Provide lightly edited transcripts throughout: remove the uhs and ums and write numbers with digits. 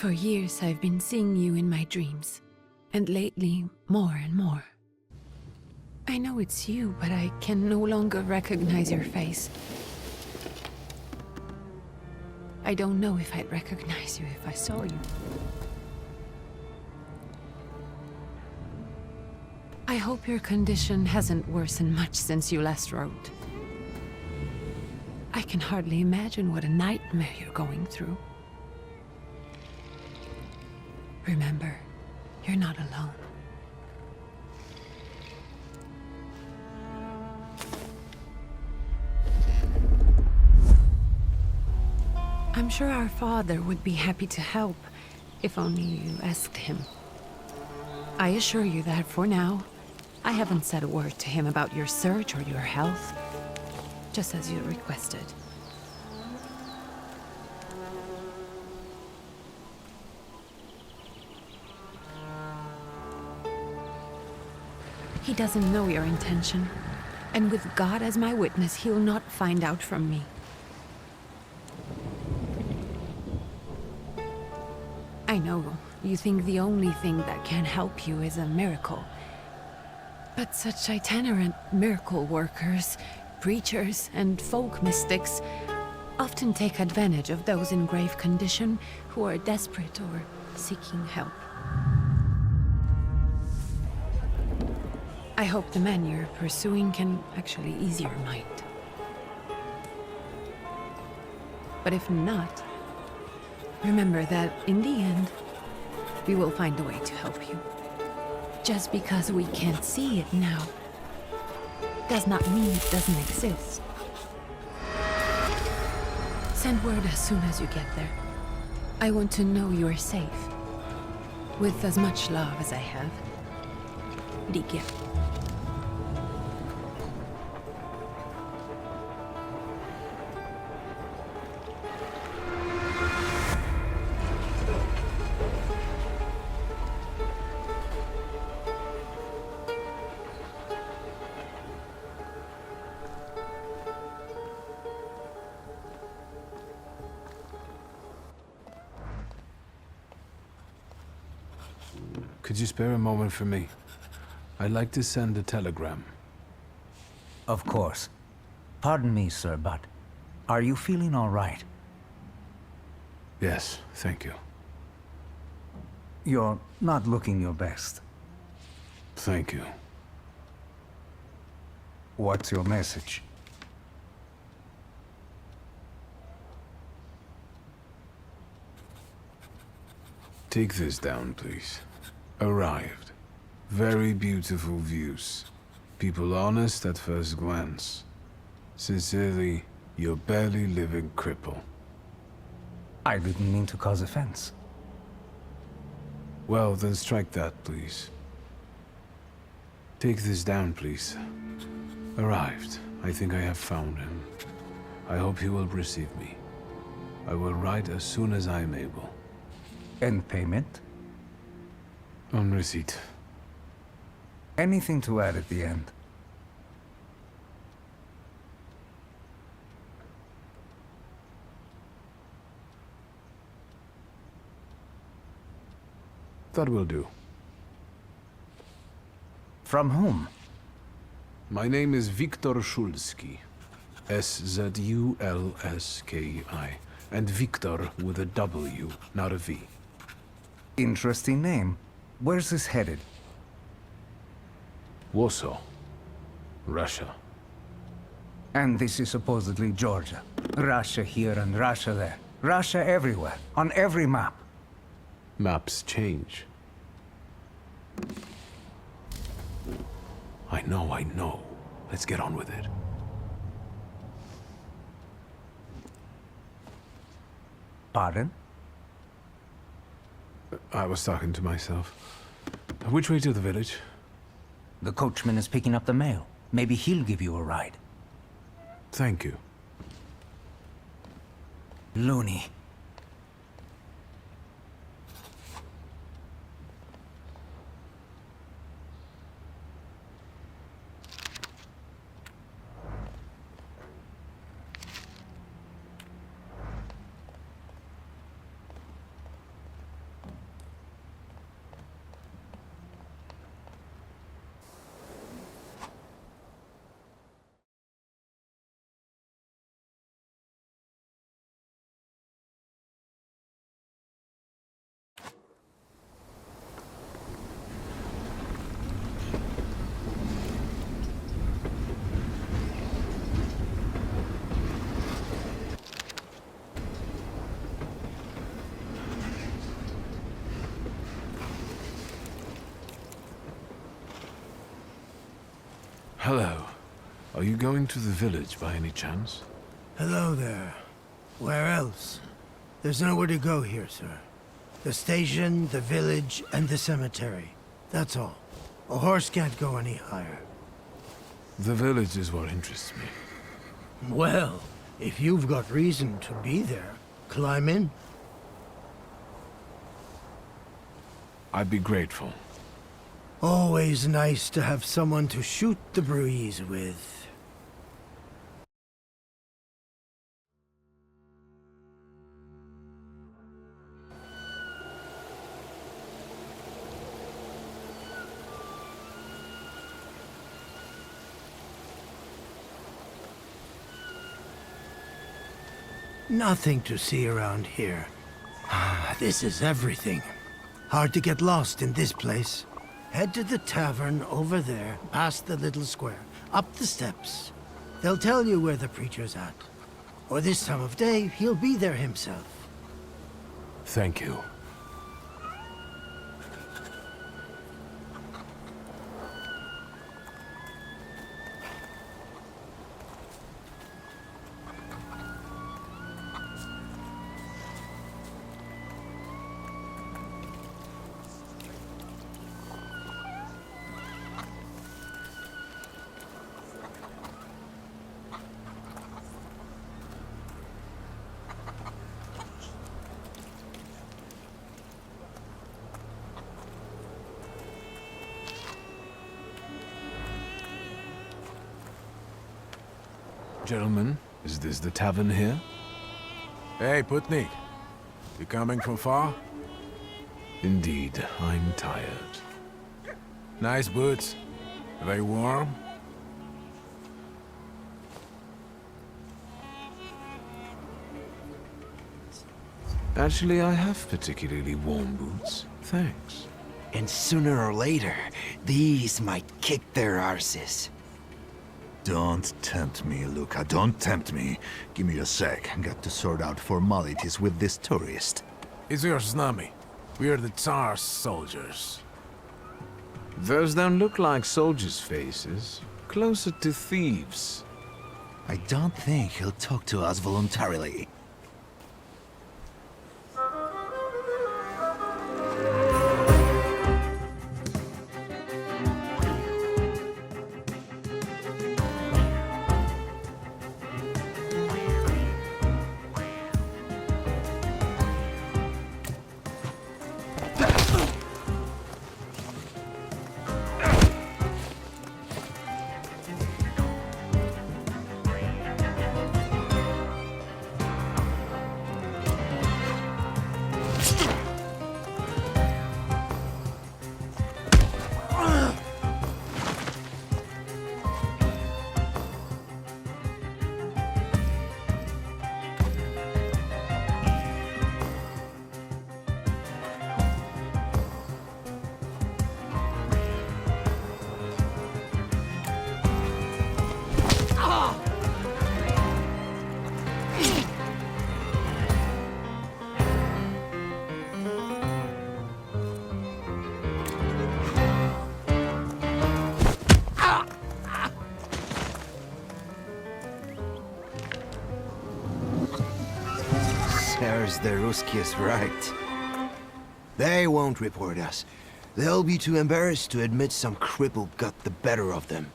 For years I've been seeing you in my dreams, and lately more and more. I know it's you, but I can no longer recognize your face. I don't know if I'd recognize you if I saw you. I hope your condition hasn't worsened much since you last wrote. I can hardly imagine what a nightmare you're going through. Remember, you're not alone. I'm sure our father would be happy to help, if only you asked him. I assure you that for now, I haven't said a word to him about your search or your health, just as you requested. He doesn't know your intention, and with God as my witness, he'll not find out from me. I know you think the only thing that can help you is a miracle. But such itinerant miracle workers, preachers, and folk mystics often take advantage of those in grave condition who are desperate or seeking help. I hope the man you're pursuing can actually ease your mind. But if not, remember that in the end, we will find a way to help you. Just because we can't see it now, does not mean it doesn't exist. Send word as soon as you get there. I want to know you're safe. With as much love as I have. Ligia. Could you spare a moment for me? I'd like to send a telegram. Of course. Pardon me, sir, but are you feeling all right? Yes, thank you. You're not looking your best. Thank you. What's your message? Take this down, please. Arrived. Very beautiful views. People honest at first glance. Sincerely, your barely living cripple. I didn't mean to cause offense. Well, then strike that, please. Take this down, please. Arrived. I think I have found him. I hope he will receive me. I will write as soon as I am able. And payment? On receipt. Anything to add at the end? That will do. From whom? My name is Viktor Szulski. S-Z-U-L-S-K-I. And Viktor with a W, not a V. Interesting name. Where's this headed? Warsaw. Russia. And this is supposedly Georgia. Russia here and Russia there. Russia everywhere, on every map. Maps change. I know. Let's get on with it. Pardon? I was talking to myself. Which way to the village? The coachman is picking up the mail. Maybe he'll give you a ride. Thank you. Loony. Hello. Are you going to the village by any chance? Hello there. Where else? There's nowhere to go here, sir. The station, the village, and the cemetery. That's all. A horse can't go any higher. The village is what interests me. Well, if you've got reason to be there, climb in. I'd be grateful. Always nice to have someone to shoot the breeze with. Nothing to see around here. This is everything. Hard to get lost in this place. Head to the tavern over there, past the little square, up the steps. They'll tell you where the preacher's at. Or this time of day, he'll be there himself. Thank you. Gentlemen, is this the tavern here? Hey, Putnik. You coming from far? Indeed, I'm tired. Nice boots. Are they warm? Actually, I have particularly warm boots. Thanks. And sooner or later, these might kick their arses. Don't tempt me, Luca. Don't tempt me. Give me a sec. Got to sort out formalities with this tourist. It's your snummy. We're the Tsar's soldiers. Those don't look like soldiers' faces. Closer to thieves. I don't think he'll talk to us voluntarily. There's the Ruskies right. They won't report us. They'll be too embarrassed to admit some cripple got the better of them.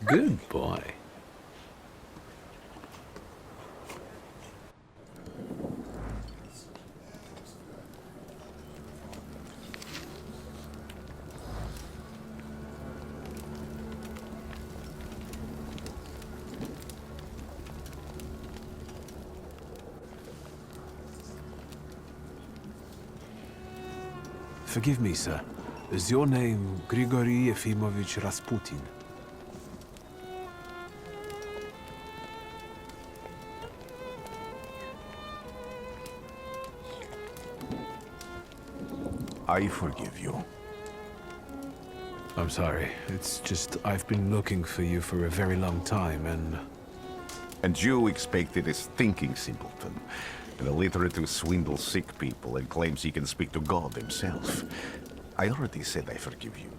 Good boy. Forgive me, sir. Is your name Grigory Efimovich Rasputin? I forgive you. I'm sorry. It's just I've been looking for you for a very long time, and... And you expected a thinking simpleton, an illiterate who swindles sick people and claims he can speak to God himself. I already said I forgive you.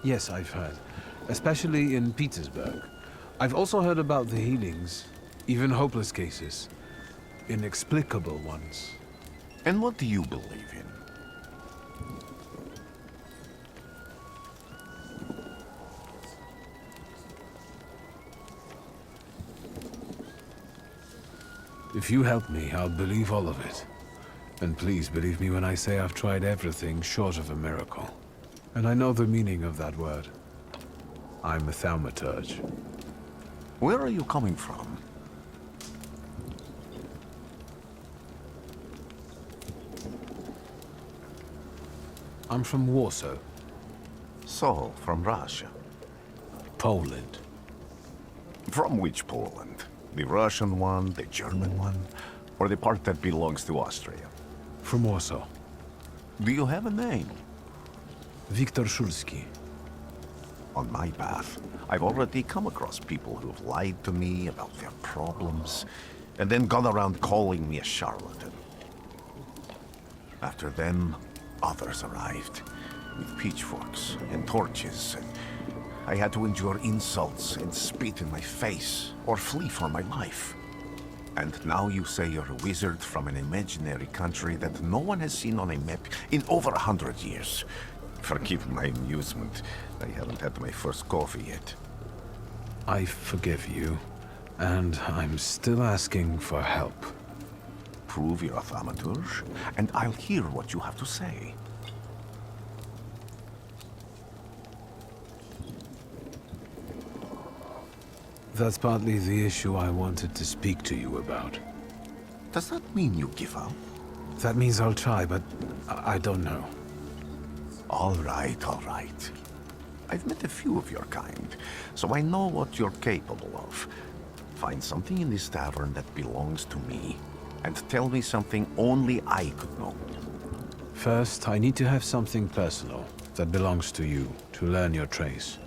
Yes, I've heard. Especially in Petersburg. I've also heard about the healings, even hopeless cases. Inexplicable ones. And what do you believe in? If you help me, I'll believe all of it. And please believe me when I say I've tried everything short of a miracle. And I know the meaning of that word. I'm a Thaumaturge. Where are you coming from? I'm from Warsaw, So, from Russia. Poland. From which Poland? The Russian one, the German one, or the part that belongs to Austria? From Warsaw. Do you have a name? Wiktor Szulski. On my path, I've already come across people who've lied to me about their problems, and then gone around calling me a charlatan. After them, others arrived, with pitchforks and torches, and I had to endure insults and spit in my face, or flee for my life. And now you say you're a wizard from an imaginary country that no one has seen on a map in over 100 years. Forgive my amusement. I haven't had my first coffee yet. I forgive you, and I'm still asking for help. Prove you're a Thaumaturge, and I'll hear what you have to say. That's partly the issue I wanted to speak to you about. Does that mean you give up? That means I'll try, but I don't know. All right, all right. I've met a few of your kind, so I know what you're capable of. Find something in this tavern that belongs to me, and tell me something only I could know. First, I need to have something personal that belongs to you to learn your trace.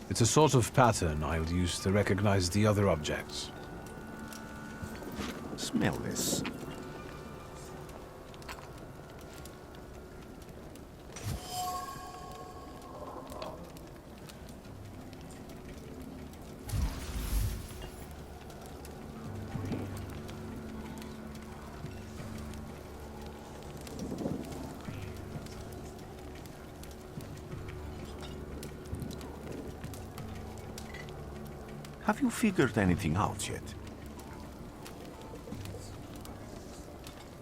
It's a sort of pattern I'll use to recognize the other objects. Smell this. Have you figured anything out yet?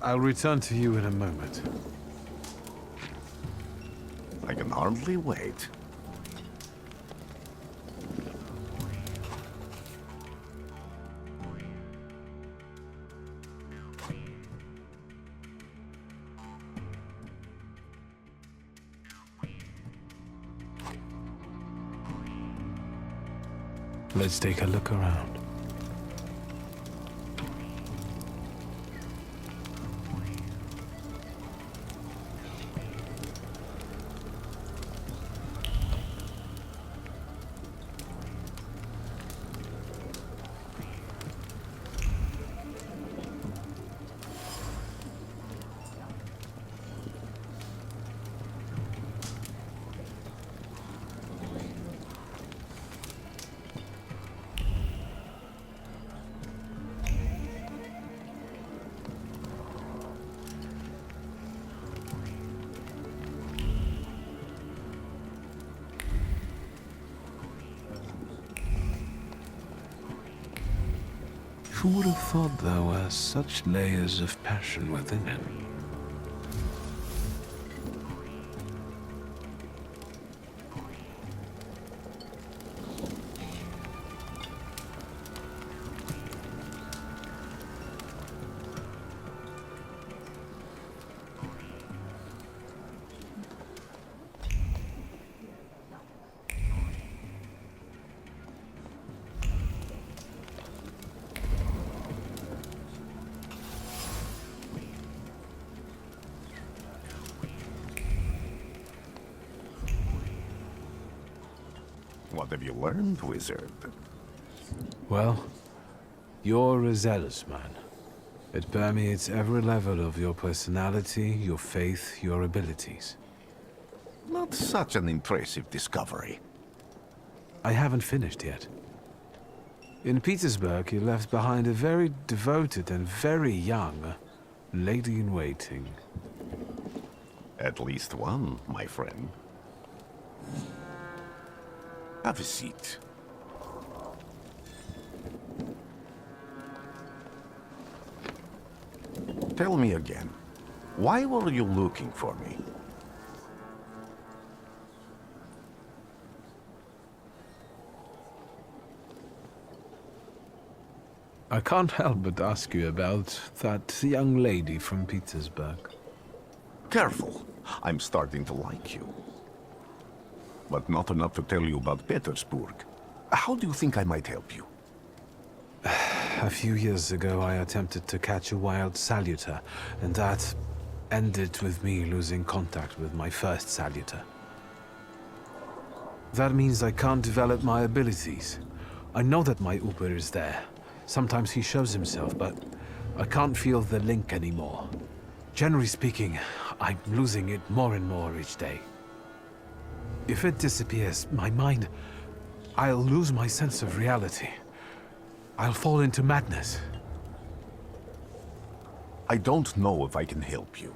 I'll return to you in a moment. I can hardly wait. Let's take a look around. Who would have thought there were such layers of passion within him? What have you learned, wizard? Well, you're a zealous man. It permeates every level of your personality, your faith, your abilities. Not such an impressive discovery. I haven't finished yet. In Petersburg, you left behind a very devoted and very young lady-in-waiting. At least one, my friend. Have a seat. Tell me again, why were you looking for me? I can't help but ask you about that young lady from Petersburg. Careful, I'm starting to like you. But not enough to tell you about Petersburg. How do you think I might help you? A few years ago, I attempted to catch a wild salutor, and that ended with me losing contact with my first salutor. That means I can't develop my abilities. I know that my Uber is there. Sometimes he shows himself, but I can't feel the link anymore. Generally speaking, I'm losing it more and more each day. If it disappears, my mind, I'll lose my sense of reality. I'll fall into madness. I don't know if I can help you.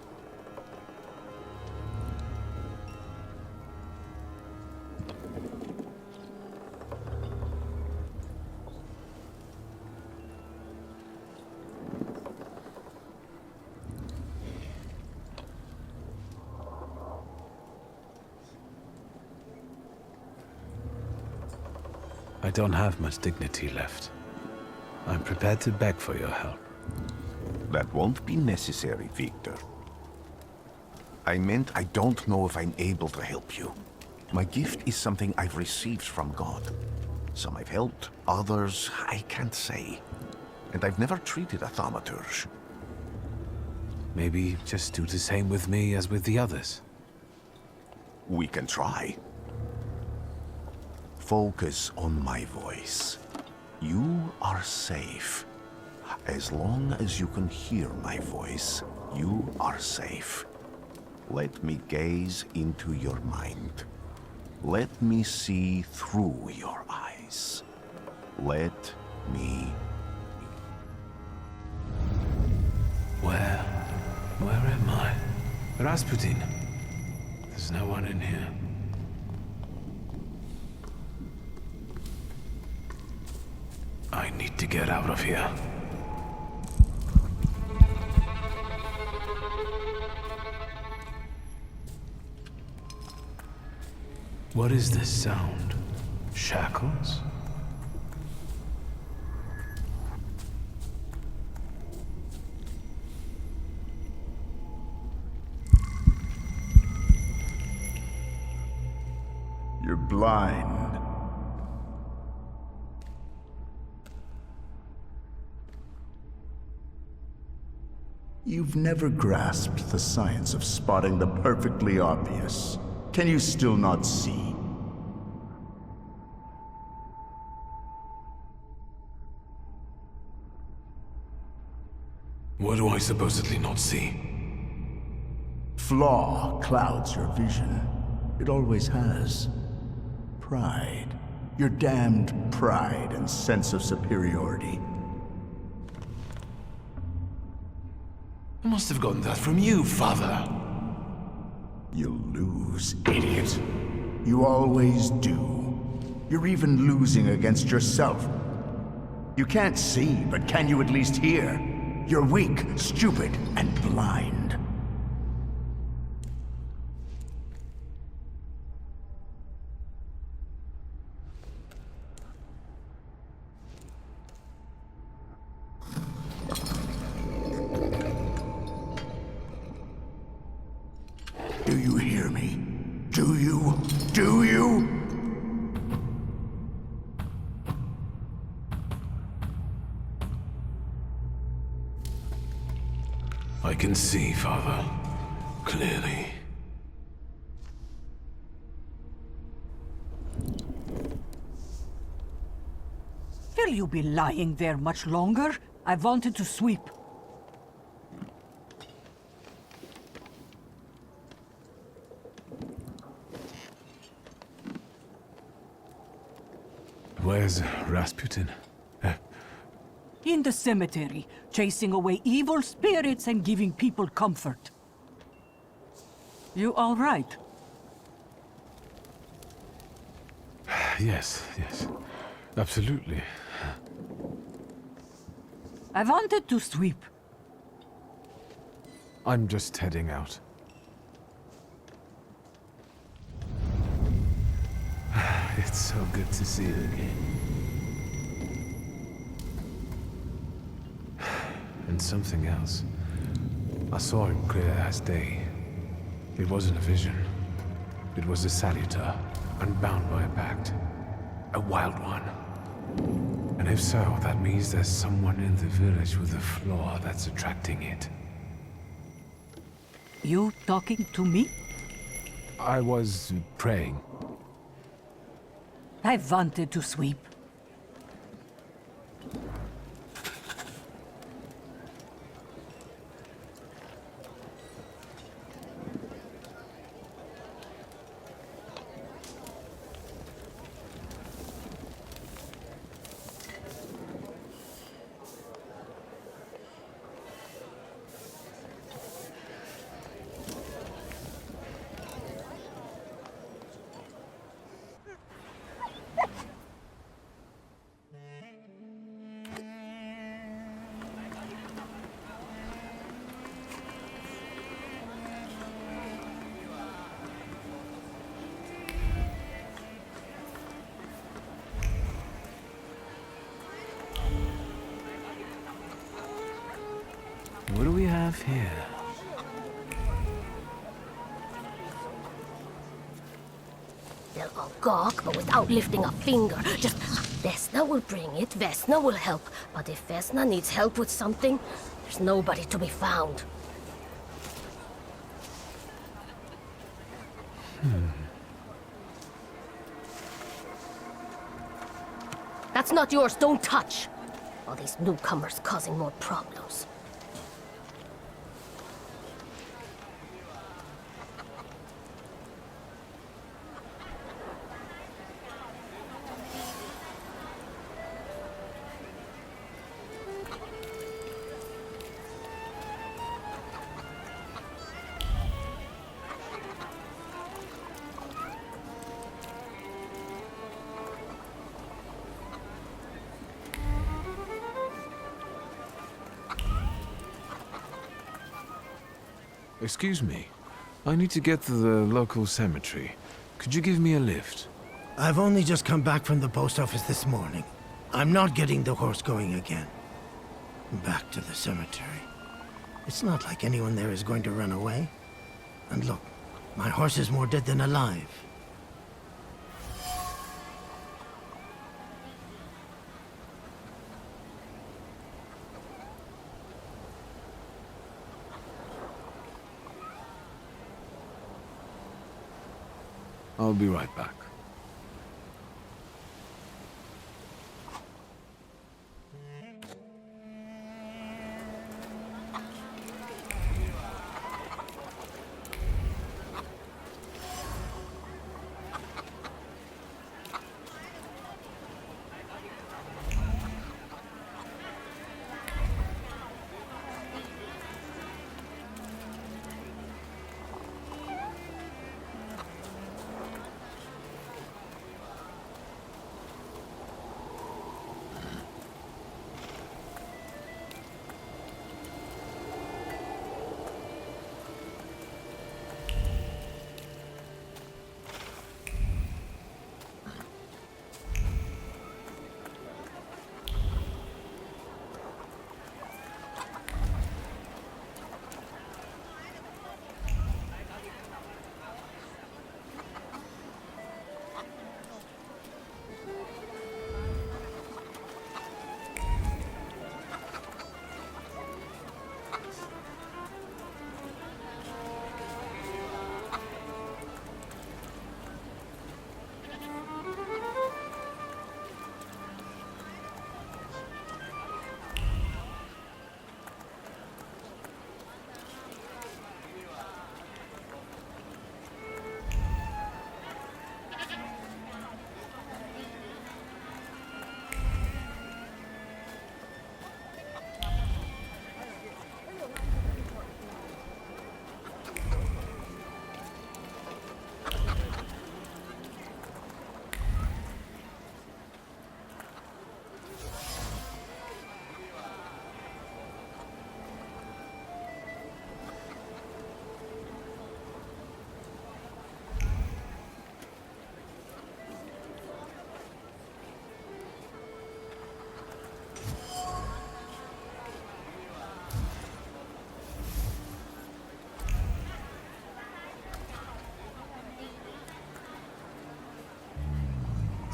I don't have much dignity left. I'm prepared to beg for your help. That won't be necessary, Victor. I meant I don't know if I'm able to help you. My gift is something I've received from God. Some I've helped, others I can't say. And I've never treated a Thaumaturge. Maybe just do the same with me as with the others. We can try. Focus on my voice. You are safe. As long as you can hear my voice, you are safe. Let me gaze into your mind. Let me see through your eyes. Let me... Where am I? Rasputin. There's no one in here. I need to get out of here. What is this sound? Shackles? You're blind. You've never grasped the science of spotting the perfectly obvious. Can you still not see? What do I supposedly not see? Flaw clouds your vision. It always has. Pride. Your damned pride and sense of superiority. I must have gotten that from you, Father. You'll lose, idiot. You always do. You're even losing against yourself. You can't see, but can you at least hear? You're weak, stupid, and blind. Do you hear me? Do you? Do you? I can see, Father. Clearly. Will you be lying there much longer? I wanted to sweep. Where's Rasputin? In the cemetery, chasing away evil spirits and giving people comfort. You all right? Yes, absolutely. I wanted to sweep. I'm just heading out. It's so good to see you again. And something else. I saw it clear as day. It wasn't a vision. It was a salutor, unbound by a pact. A wild one. And if so, that means there's someone in the village with a flaw that's attracting it. You talking to me? I was praying. I wanted to sweep. What do we have here? They'll all gawk, but without lifting a finger. Just, Vesna will bring it, Vesna will help. But if Vesna needs help with something, there's nobody to be found. That's not yours, don't touch! All these newcomers causing more problems. Excuse me. I need to get to the local cemetery. Could you give me a lift? I've only just come back from the post office this morning. I'm not getting the horse going again. Back to the cemetery. It's not like anyone there is going to run away. And look, my horse is more dead than alive. I'll be right back.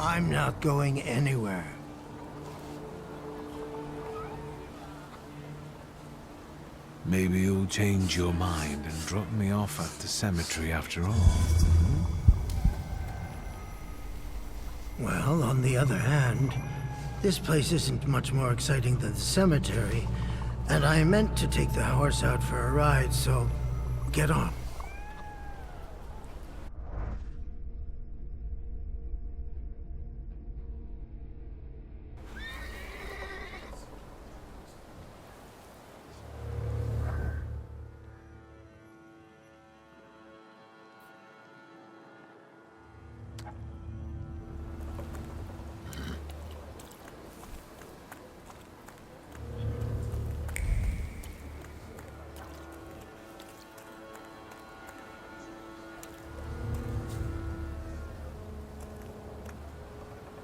I'm not going anywhere. Maybe you'll change your mind and drop me off at the cemetery after all. Well, on the other hand, this place isn't much more exciting than the cemetery, and I meant to take the horse out for a ride, so get on.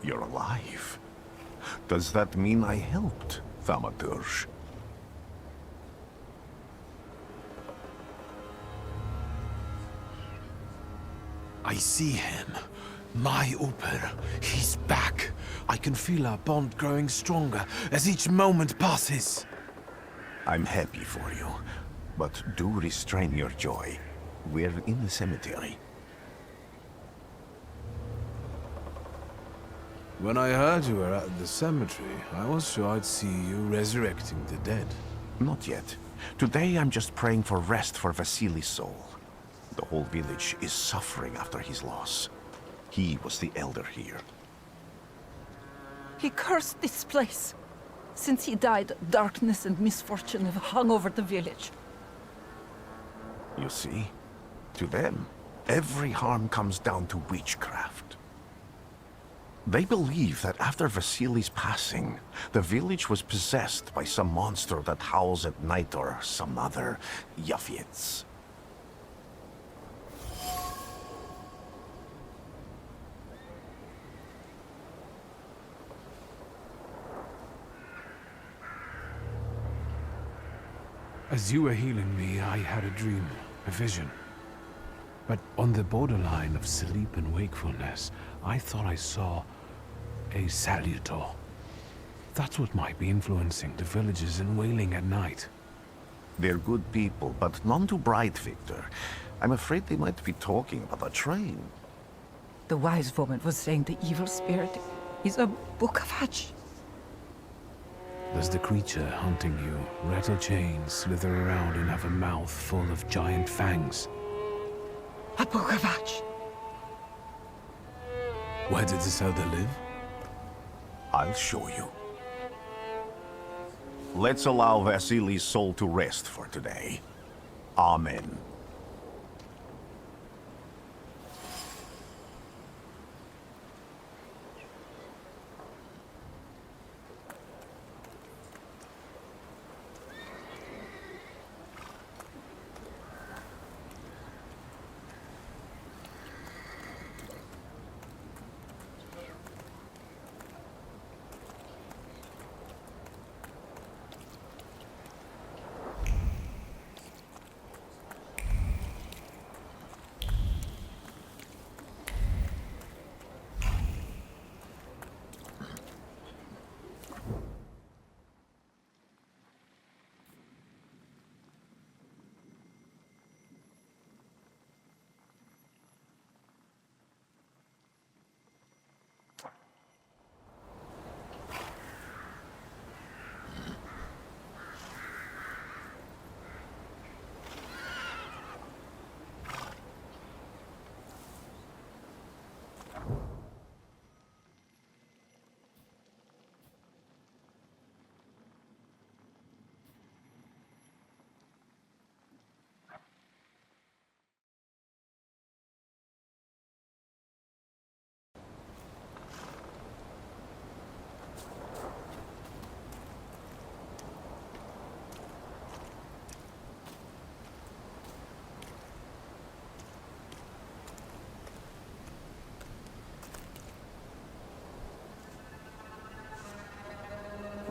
You're alive. Does that mean I helped, Thaumaturge? I see him. My Uber. He's back. I can feel our bond growing stronger as each moment passes. I'm happy for you, but do restrain your joy. We're in the cemetery. When I heard you were at the cemetery, I was sure I'd see you resurrecting the dead. Not yet. Today I'm just praying for rest for Vasily's soul. The whole village is suffering after his loss. He was the elder here. He cursed this place. Since he died, darkness and misfortune have hung over the village. You see? To them, every harm comes down to witchcraft. They believe that after Vasily's passing, the village was possessed by some monster that howls at night or some other Yafiets. As you were healing me, I had a dream, a vision. But on the borderline of sleep and wakefulness, I thought I saw a salutor. That's what might be influencing the villagers in wailing at night. They're good people, but none too bright, Victor. I'm afraid they might be talking about a train. The wise woman was saying the evil spirit is a book of hatch. Does the creature hunting you rattle chains, slither around, and have a mouth full of giant fangs? A book of hatch. Where did this elder live? I'll show you. Let's allow Vasily's soul to rest for today. Amen.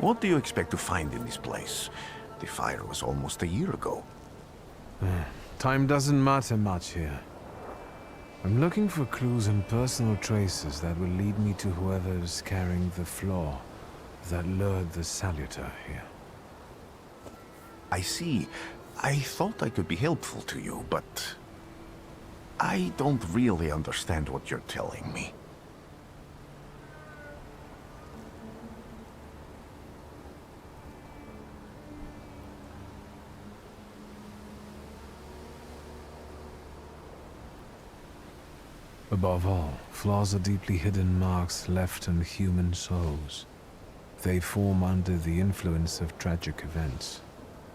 What do you expect to find in this place? The fire was almost a year ago. Time doesn't matter much here. I'm looking for clues and personal traces that will lead me to whoever's carrying the flaw that lured the salutor here. I see. I thought I could be helpful to you, but I don't really understand what you're telling me. Above all, flaws are deeply hidden marks left on human souls. They form under the influence of tragic events.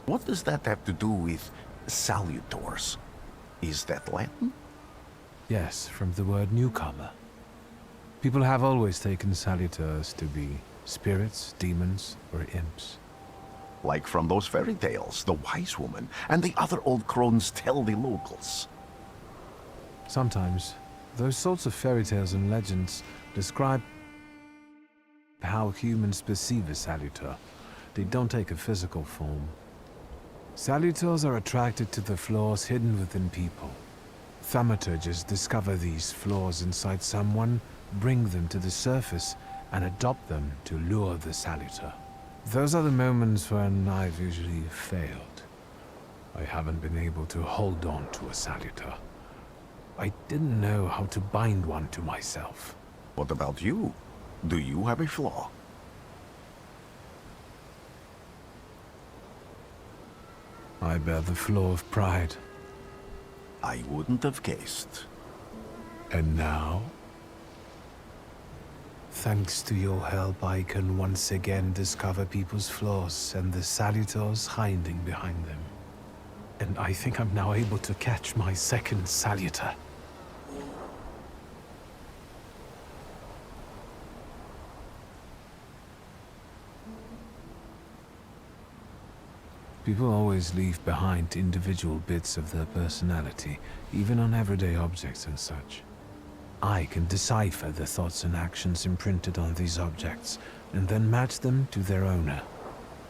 What does that have to do with salutors? Is that Latin? Yes, from the word newcomer. People have always taken salutors to be spirits, demons, or imps. Like from those fairy tales, the wise woman and the other old crones tell the locals. Sometimes, those sorts of fairy tales and legends describe how humans perceive a salutor. They don't take a physical form. Salutors are attracted to the flaws hidden within people. Thaumaturges discover these flaws inside someone, bring them to the surface, and adopt them to lure the salutor. Those are the moments when I've usually failed. I haven't been able to hold on to a salutor. I didn't know how to bind one to myself. What about you? Do you have a flaw? I bear the flaw of pride. I wouldn't have guessed. And now? Thanks to your help, I can once again discover people's flaws and the salutors hiding behind them. And I think I'm now able to catch my second salutor. People always leave behind individual bits of their personality, even on everyday objects and such. I can decipher the thoughts and actions imprinted on these objects, and then match them to their owner.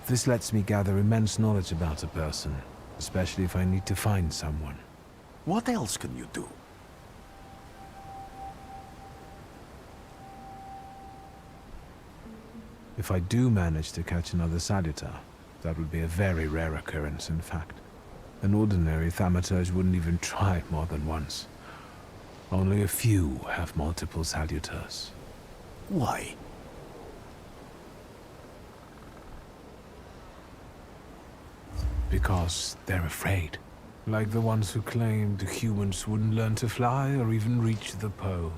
This lets me gather immense knowledge about a person, especially if I need to find someone. What else can you do? If I do manage to catch another salutor, that would be a very rare occurrence, in fact. An ordinary Thaumaturge wouldn't even try more than once. Only a few have multiple salutors. Why? Because they're afraid. Like the ones who claimed humans wouldn't learn to fly or even reach the pole.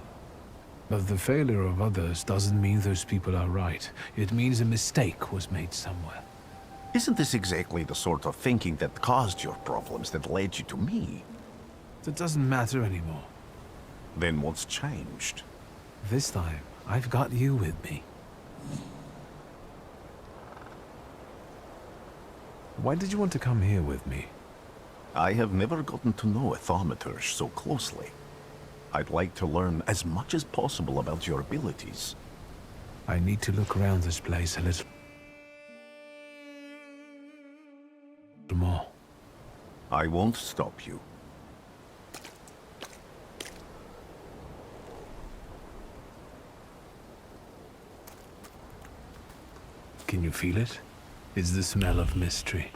But the failure of others doesn't mean those people are right. It means a mistake was made somewhere. Isn't this exactly the sort of thinking that caused your problems that led you to me? That doesn't matter anymore. Then what's changed? This time, I've got you with me. Why did you want to come here with me? I have never gotten to know a Thaumaturge so closely. I'd like to learn as much as possible about your abilities. I need to look around this place a little more. I won't stop you. Can you feel it? It's the smell of mystery.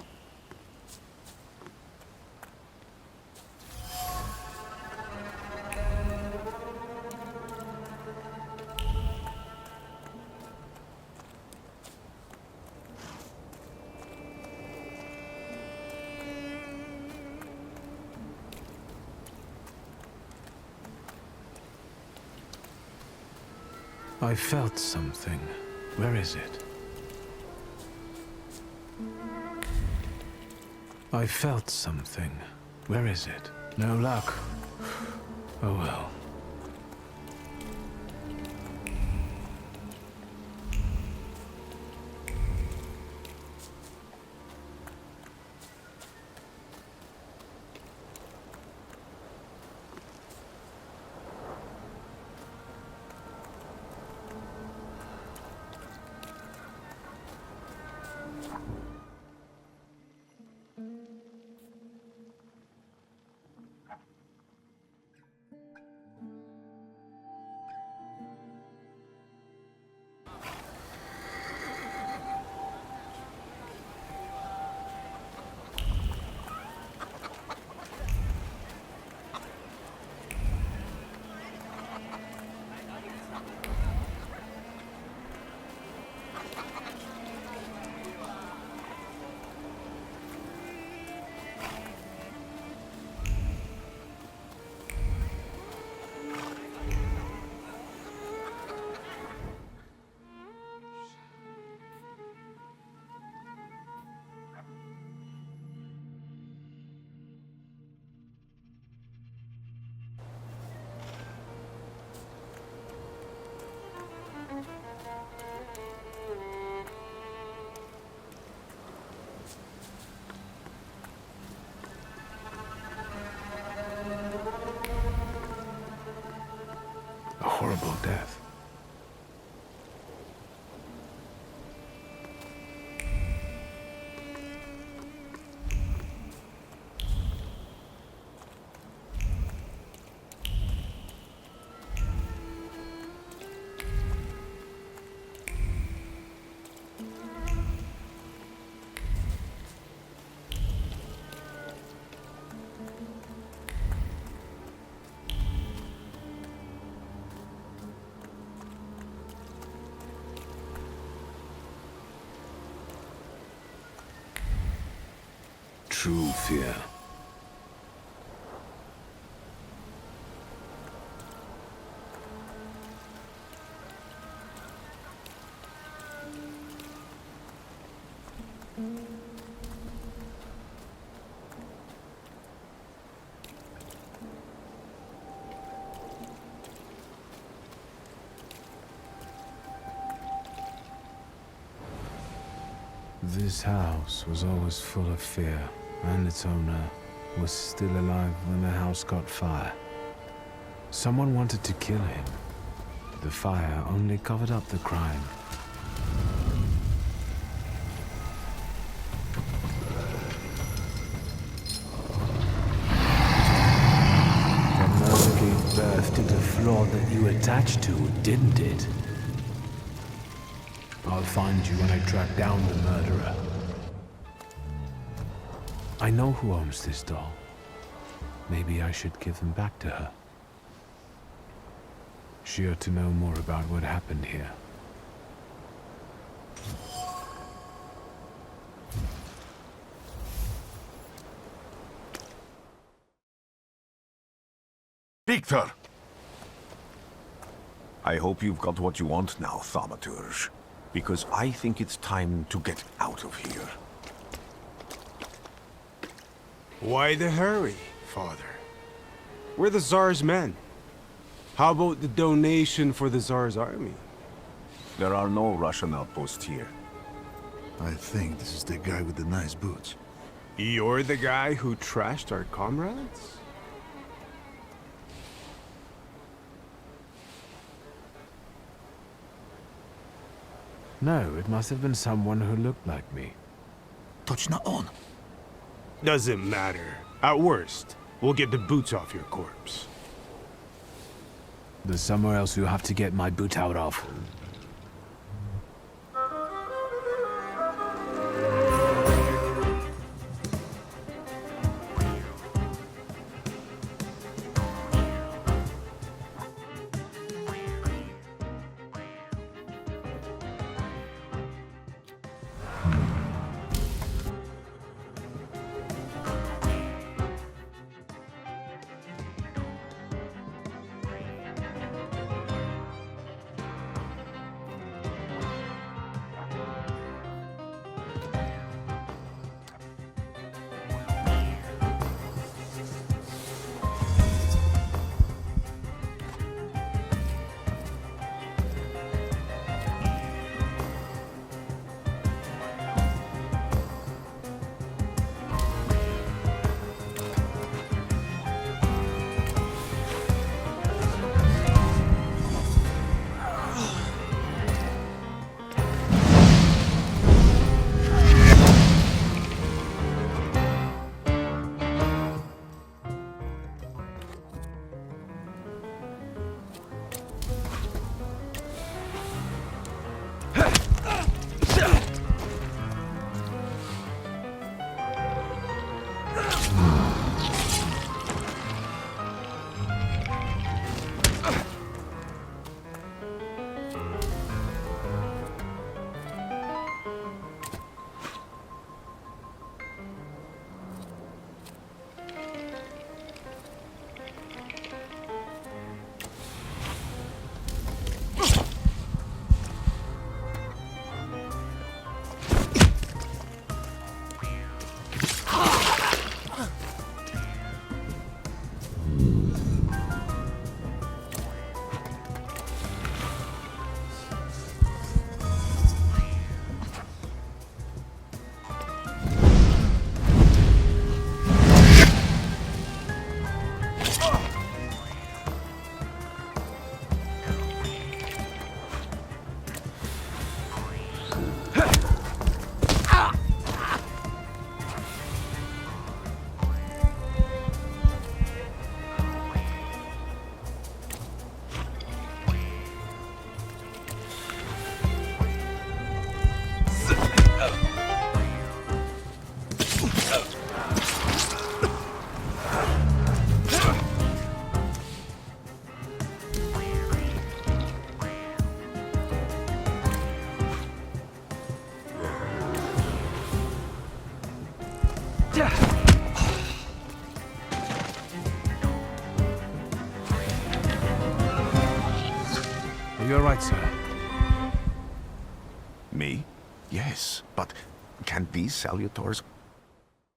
I felt something. Where is it? I felt something. Where is it? No luck. Oh well. horrible death. True fear. This house was always full of fear, and its owner was still alive when the house caught fire. Someone wanted to kill him. The fire only covered up the crime. The murder gave birth to the flaw that you attached to, didn't it? I'll find you when I track down the murderer. I know who owns this doll. Maybe I should give them back to her. She ought to know more about what happened here. Victor! I hope you've got what you want now, Thaumaturge. Because I think it's time to get out of here. Why the hurry, Father? We're the Tsar's men. How about the donation for the Tsar's army? There are no Russian outposts here. I think this is the guy with the nice boots. You're the guy who trashed our comrades? No, it must have been someone who looked like me. Точно он. Doesn't matter. At worst, we'll get the boots off your corpse. There's somewhere else you have to get my boot out of. You're right, sir. Me? Yes, but can these salutors